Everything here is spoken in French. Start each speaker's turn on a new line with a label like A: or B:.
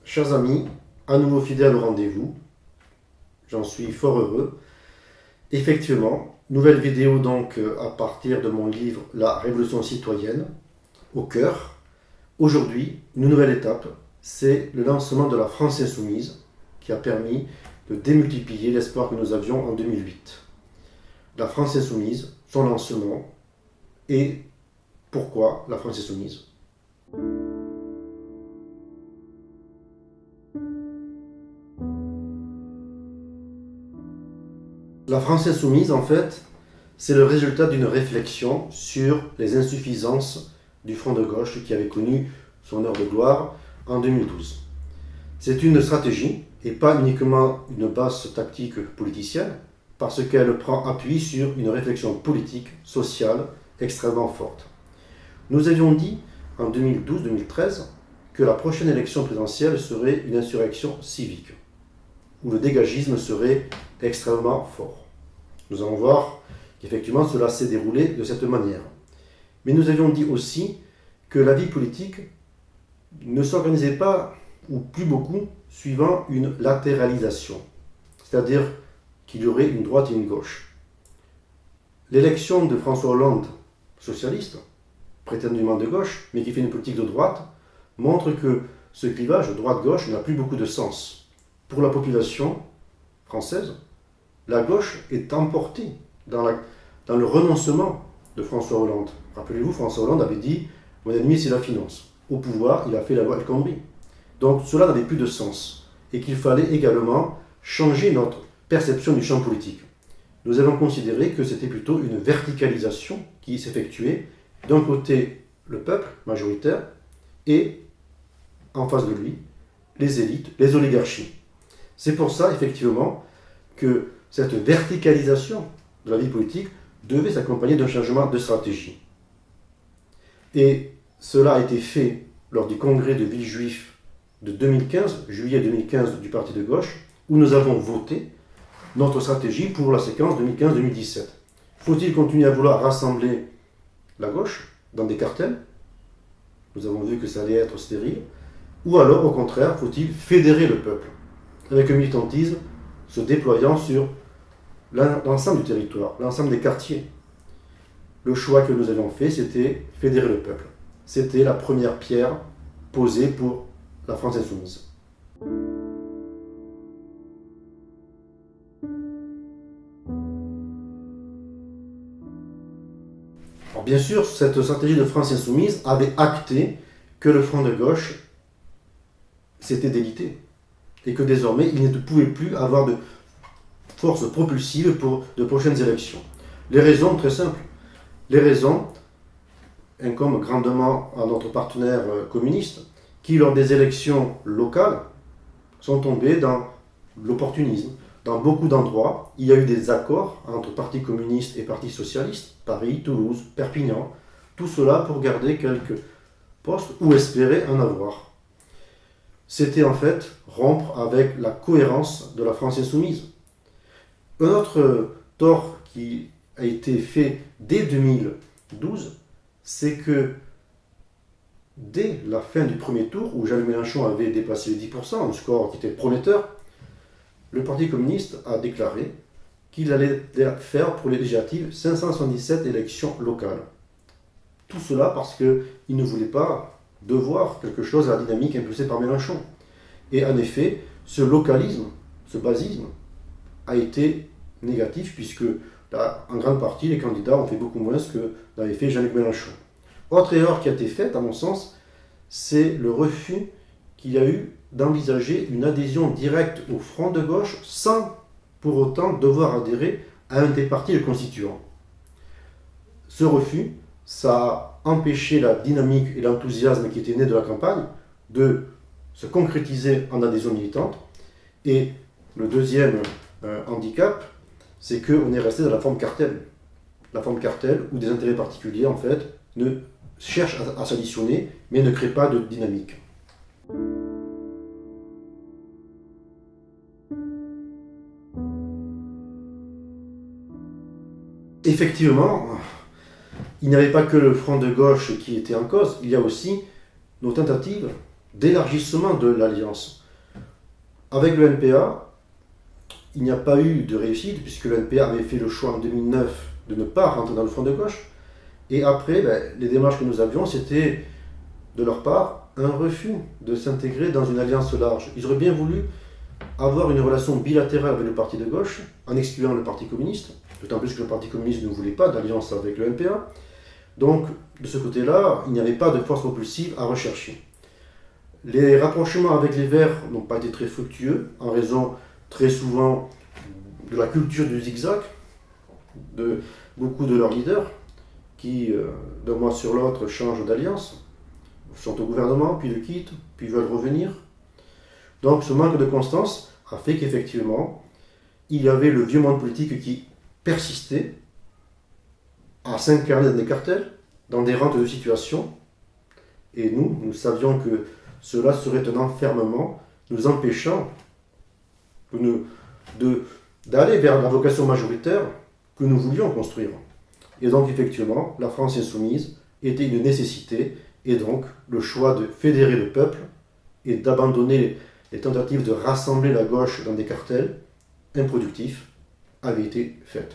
A: Chers amis, à nouveau fidèles au rendez-vous, j'en suis fort heureux. Effectivement, nouvelle vidéo donc à partir de mon livre La Révolution citoyenne, au cœur. Aujourd'hui, une nouvelle étape, c'est le lancement de la France insoumise qui a permis de démultiplier l'espoir que nous avions en 2008. La France insoumise, son lancement et pourquoi la France insoumise. La France insoumise, en fait, c'est le résultat d'une réflexion sur les insuffisances du front de gauche qui avait connu son heure de gloire en 2012. C'est une stratégie et pas uniquement une base tactique politicienne, parce qu'elle prend appui sur une réflexion politique, sociale extrêmement forte. Nous avions dit en 2012-2013 que la prochaine élection présidentielle serait une insurrection civique, où le dégagisme serait extrêmement fort. Nous allons voir qu'effectivement cela s'est déroulé de cette manière. Mais nous avions dit aussi que la vie politique ne s'organisait pas, ou plus beaucoup, suivant une latéralisation, c'est-à-dire qu'il y aurait une droite et une gauche. L'élection de François Hollande, socialiste, prétendument de gauche, mais qui fait une politique de droite, montre que ce clivage droite-gauche n'a plus beaucoup de sens. Pour la population française, la gauche est emportée dans le renoncement de François Hollande. Rappelez-vous, François Hollande avait dit « Mon ennemi, c'est la finance ». Au pouvoir, il a fait la loi El Khomri. Donc cela n'avait plus de sens et qu'il fallait également changer notre perception du champ politique. Nous avons considéré que c'était plutôt une verticalisation qui s'effectuait. D'un côté, le peuple majoritaire et, en face de lui, les élites, les oligarchies. C'est pour ça, effectivement, que cette verticalisation de la vie politique devait s'accompagner d'un changement de stratégie. Et cela a été fait lors du congrès de Villejuif de 2015, juillet 2015 du parti de gauche, où nous avons voté notre stratégie pour la séquence 2015-2017. Faut-il continuer à vouloir rassembler la gauche dans des cartels? Nous avons vu que ça allait être stérile. Ou alors, au contraire, faut-il fédérer le peuple avec un militantisme se déployant sur l'ensemble du territoire, l'ensemble des quartiers. Le choix que nous avions fait, c'était fédérer le peuple. C'était la première pierre posée pour la France insoumise. Alors bien sûr, cette stratégie de France insoumise avait acté que le front de gauche s'était délité et que désormais il ne pouvait plus avoir de force propulsive pour de prochaines élections. Les raisons, très simples. Les raisons incombent grandement à notre partenaire communiste qui, lors des élections locales, sont tombés dans l'opportunisme. Dans beaucoup d'endroits, il y a eu des accords entre partis communistes et partis socialistes, Paris, Toulouse, Perpignan, tout cela pour garder quelques postes ou espérer en avoir. C'était en fait rompre avec la cohérence de la France insoumise. Un autre tort qui a été fait dès 2012, c'est que dès la fin du premier tour, où Jean-Luc Mélenchon avait dépassé les 10%, un score qui était prometteur, le Parti communiste a déclaré qu'il allait faire pour les législatives 577 élections locales. Tout cela parce qu'il ne voulait pas devoir quelque chose à la dynamique impulsée par Mélenchon. Et en effet, ce localisme, ce basisme, a été négatif puisque là, en grande partie, les candidats ont fait beaucoup moins que l'avait fait Jean-Luc Mélenchon. Autre erreur qui a été faite, à mon sens, c'est le refus qu'il y a eu d'envisager une adhésion directe au front de gauche sans pour autant devoir adhérer à un des partis le constituant. Ce refus, ça a empêché la dynamique et l'enthousiasme qui étaient nés de la campagne de se concrétiser en adhésion militante. Et le deuxième handicap, c'est qu'on est resté dans la forme cartel. La forme cartel où des intérêts particuliers, en fait, ne cherchent à s'additionner, mais ne créent pas de dynamique. Effectivement, il n'y avait pas que le front de gauche qui était en cause, il y a aussi nos tentatives d'élargissement de l'alliance. Avec le NPA, il n'y a pas eu de réussite, puisque le NPA avait fait le choix en 2009 de ne pas rentrer dans le front de gauche. Et après, les démarches que nous avions, c'était de leur part un refus de s'intégrer dans une alliance large. Ils auraient bien voulu avoir une relation bilatérale avec le parti de gauche, en excluant le Parti communiste, d'autant plus que le Parti communiste ne voulait pas d'alliance avec le NPA. Donc, de ce côté-là, il n'y avait pas de force propulsive à rechercher. Les rapprochements avec les Verts n'ont pas été très fructueux, en raison très souvent de la culture du zigzag, de beaucoup de leurs leaders, qui, d'un mois sur l'autre, changent d'alliance, sont au gouvernement, puis le quittent, puis veulent revenir. Donc ce manque de constance a fait qu'effectivement, il y avait le vieux monde politique qui persistait à s'incarner dans des cartels, dans des rentes de situation, et nous savions que cela serait un enfermement, nous empêchant d'aller vers la vocation majoritaire que nous voulions construire. Et donc effectivement, la France insoumise était une nécessité, et donc le choix de fédérer le peuple et d'abandonner les tentatives de rassembler la gauche dans des cartels improductifs avait été faite.